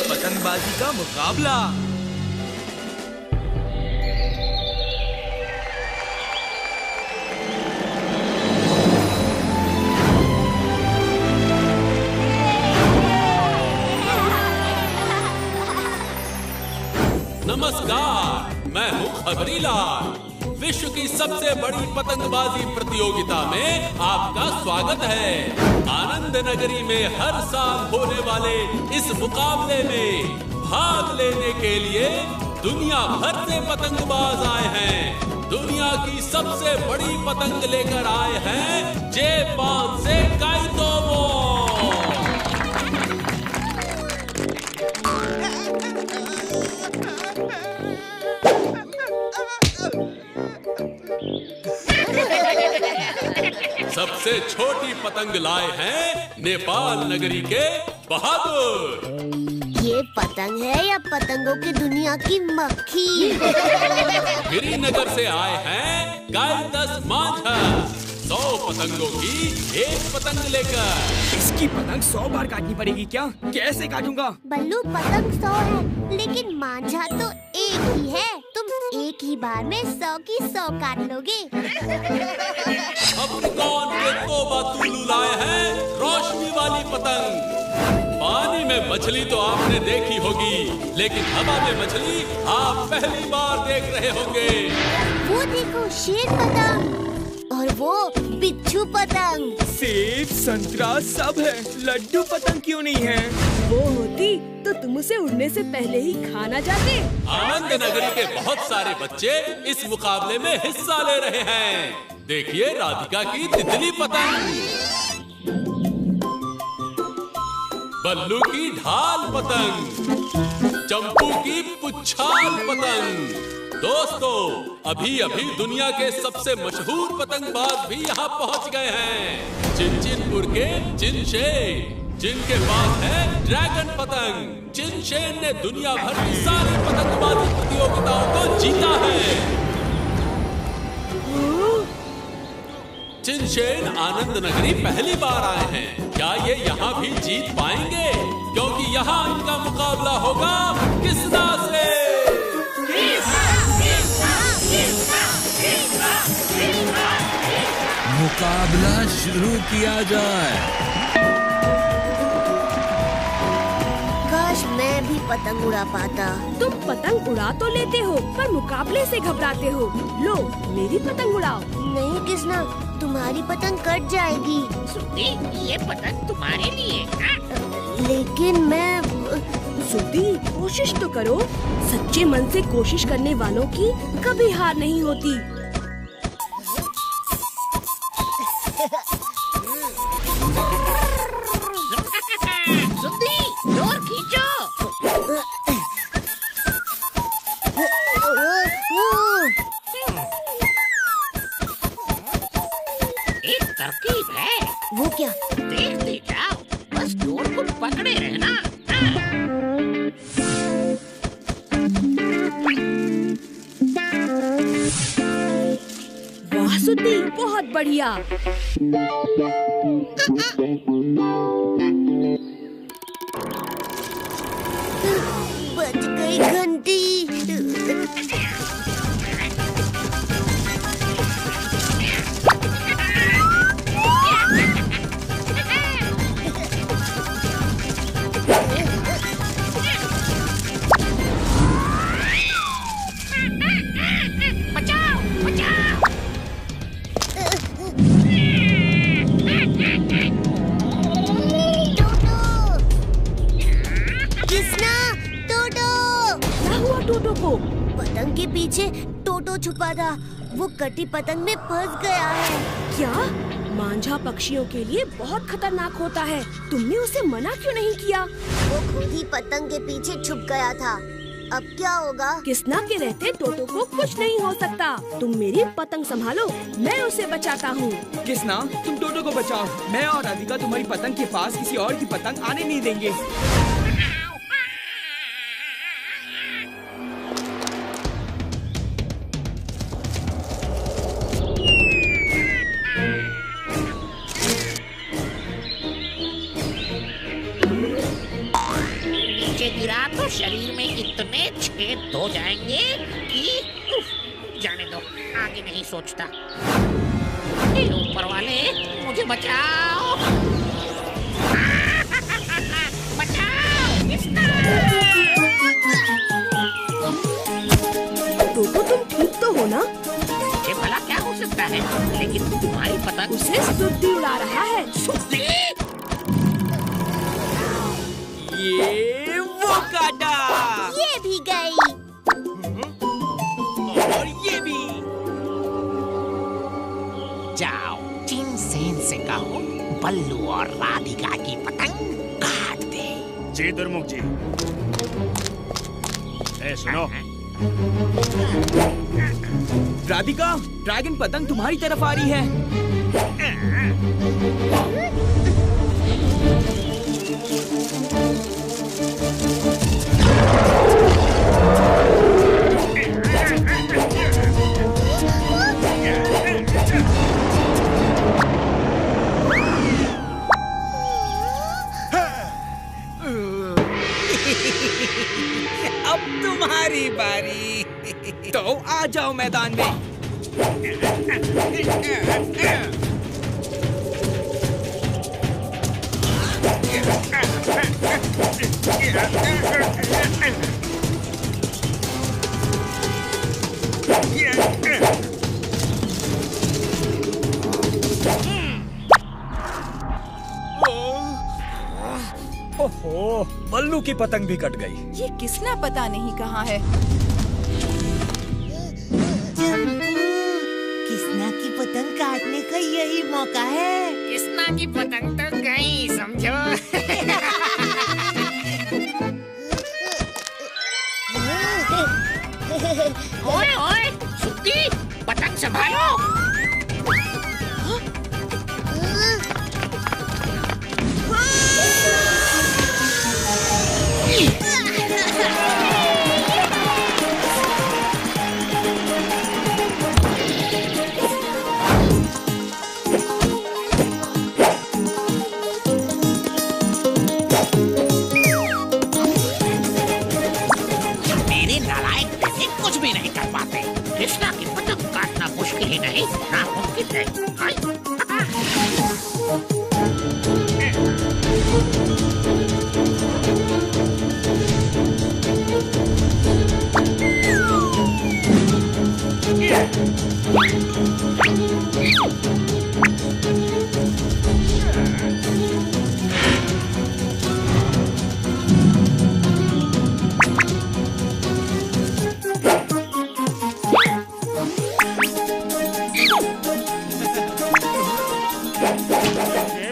पतंगबाजी का मुकाबला। नमस्कार, मैं हूँ खबरीलाल। विश्व की सबसे बड़ी पतंगबाजी प्रतियोगिता में आपका स्वागत है। आनंद नगरी में हर साल होने वाले इस मुकाबले में भाग लेने के लिए दुनिया भर से पतंगबाज आए हैं। दुनिया की सबसे बड़ी पतंग लेकर आए हैं जापान से काइटोमो। सबसे छोटी पतंग लाए हैं नेपाल नगरी के बहादुर। ये पतंग है या पतंगों की दुनिया की मक्खी? गिरिनगर से आए हैं गाइडस मांझा। 100 पतंगों की एक पतंग लेकर। इसकी पतंग 100 बार काटनी पड़ेगी क्या? कैसे काटूंगा? बल्लू, पतंग 100 है, लेकिन मांझा तो एक ही है। तुम एक ही बार में 100 की 100 काट लोगे। अफ्रीकान के तोबातुलू लाए हैं रोशनी वाली पतंग। पानी में मछली तो आपने देखी होगी, लेकिन हवा में मछली आप पहली बार देख रहे होंगे। वो देखो, शेर पतंग और वो बिच्छू पतंग। सेब, संतरा सब है, लड्डू पतंग क्यों नहीं है? वो होती तो तुम उसे उड़ने से पहले ही खा ना जाते। आनंद नगरी के बहुत सारे बच्चे इस मुकाबले में हिस्सा ले रहे हैं। देखिए राधिका की तितली पतंग, बल्लू की ढाल पतंग, चंपू की पुच्छाल पतंग। दोस्तों, अभी अभी दुनिया के सबसे मशहूर पतंगबाज भी यहाँ पहुँच गए हैं। चिनचिनपुर के चिनशेन, जिनके पास है ड्रैगन पतंग। चिनशेन ने दुनिया भर की सारी पतंगबाजी प्रतियोगिताओं को जीता है। चिनशेन आनंद नगरी पहली बार आए हैं। क्या ये यहाँ भी जीत पाएंगे? क्योंकि यहाँ इनका मुकाबला होगा किस्ना से। मुकाबला शुरू किया जाए। काश मैं भी पतंग उड़ा पाता। तुम पतंग उड़ा तो लेते हो, पर मुकाबले से घबराते हो। लो, मेरी पतंग उड़ाओ। नहीं किस्ना, तुम्हारी पतंग कट जाएगी। सुधी, ये पतंग तुम्हारे लिए। लेकिन मैं सुधी, कोशिश तो करो। सच्चे मन से कोशिश करने वालों की कभी हार नहीं होती। सुधी, जोर खींचो। एक तरकीब है। वो क्या? देखते जाओ, बस डोर को पकड़े रहना। वाह सुधी, बहुत बढ़िया। बच गई घंटी। बचाओ, बचाओ। किस्ना, टोटो। क्या हुआ टोटो को? पतंग के पीछे टोटो छुपा था। वो कटी पतंग में फंस गया है। क्या? मांझा पक्षियों के लिए बहुत खतरनाक होता है। तुमने उसे मना क्यों नहीं किया? वो खुद ही पतंग के पीछे छुप गया था। अब क्या होगा? किस्ना के रहते टोटो को कुछ नहीं हो सकता। तुम मेरी पतंग संभालो, मैं उसे बचाता हूँ। किस्ना, तुम टोटो को बचाओ। मैं और राधिका तुम्हारी पतंग के पास किसी और की पतंग आने नहीं देंगे। इतने छेद हो जाएंगे कि जाने दो, आगे नहीं सोचता। हे ऊपर वाले, मुझे बचाओ। बचाओ किसना? टोटो तुम ठीक तो हो ना? मुझे भला क्या हो सकता है, लेकिन तुम्हारी पतंग उसे सुद्दी उड़ा रहा है। सुद्दी? ये वो काटा, ये भी गई। और ये भी। जाओ चिनसेन से कहो बल्लू और राधिका की पतंग काट दे। जी दुर्मुख जी। सुनो, राधिका, ड्रैगन पतंग तुम्हारी तरफ आ रही है। अब तुम्हारी बारी। तो आ जाओ मैदान में। ओहो, बल्लू की पतंग भी कट गई। ये किसना पता नहीं कहाँ है। किसना की पतंग काटने का यही मौका है। किसना की पतंग तो गई समझो। ओए ओए, सुद्दी, पतंग संभालो। कृष्णा की पतंग काटना मुश्किल ही नहीं, नामुमकिन है।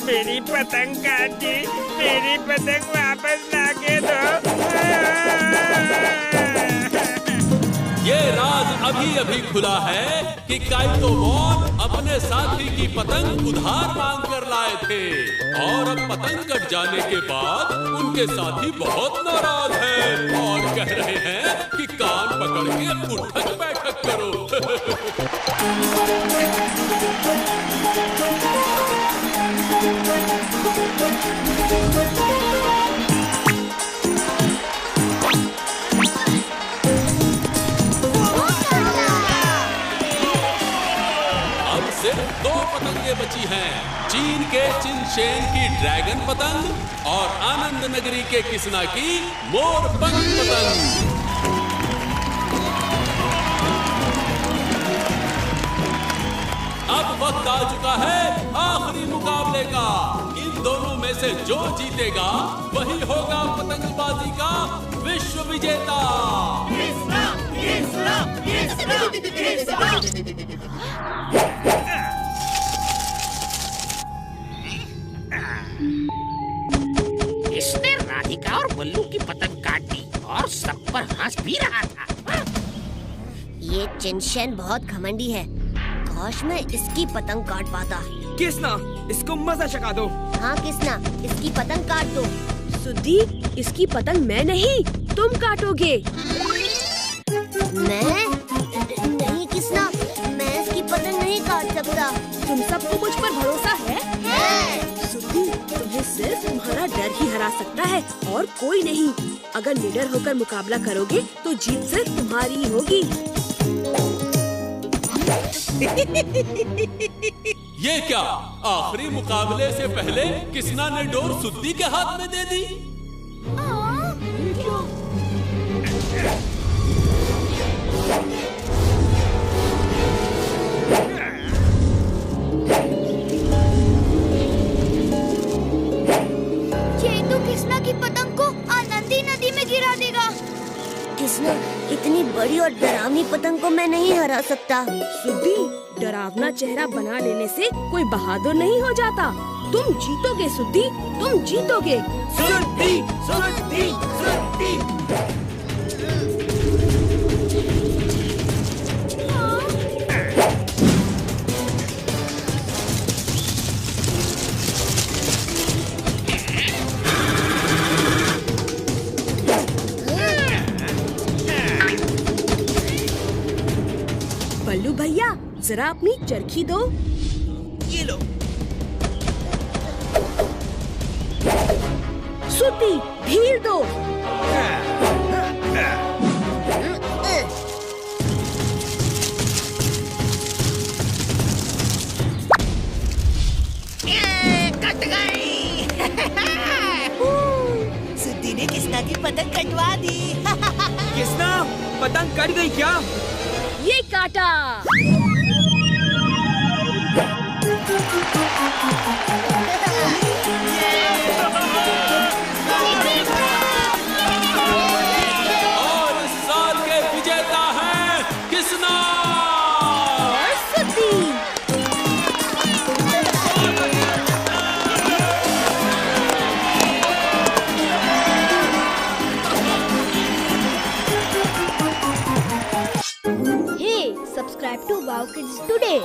मेरी पतंग काट दी, मेरी पतंग वापस लाके दो। ये राज अभी अभी खुला है कि काइटोमोन अपने साथी की पतंग उधार मांग कर लाए थे, और अब पतंग कट जाने के बाद उनके साथी बहुत नाराज हैं और कह रहे हैं कि कान पकड़ के उठक बैठक करो। अब सिर्फ 2 पतंगे बची हैं, चीन के चिनशेन की ड्रैगन पतंग और आनंद नगरी के किसना की मोरपंख पतंग। अब वक्त आ चुका है आखिरी मुकाबले का। इन दोनों में से जो जीतेगा वही होगा पतंगबाजी का विश्व विजेता। इसने राधिका और बल्लू की पतंग काट दी और सब पर हंस भी रहा था। ये चिनशेन बहुत घमंडी है। काश मैं इसकी पतंग काट पाता। किसना, इसको मजा चखा दो। हाँ किसना, इसकी पतंग काट दो। सुद्दी, इसकी पतंग मैं नहीं, तुम काटोगे। मैं? नहीं किसना, मैं इसकी पतंग नहीं काट सकता। तुम सबको मुझ पर भरोसा है? है। सुद्दी, तुम्हें सिर्फ तुम्हारा निडर ही हरा सकता है और कोई नहीं। अगर निडर होकर मुकाबला करोगे तो जीत सिर्फ तुम्हारी ही होगी। ये क्या, आखिरी मुकाबले से पहले किसना ने डोर सुद्दी के हाथ में दे दी? चेतू कृष्णा की पतंग को आनंदी नदी में गिरा देगा। कृष्णा, इतनी बड़ी और डरावनी पतंग को मैं नहीं हरा सकता। सुद्दी, डरावना चेहरा बना लेने से कोई बहादुर नहीं हो जाता। तुम जीतोगे सुद्दी, तुम जीतोगे। सुद्दी, सुद्दी, सुद्दी। बल्लू भैया, जरा अपनी चरखी दो। ये लो। सुद्दी, ढील दो। कट गई। सुद्दी ने कृष्णा की पतंग कटवा दी। कृष्णा, पतंग कट गई क्या? ये काटा। और इस साल के विजेता हैं कृष्णा और सुद्दी। Hey, subscribe to Wow Kids today.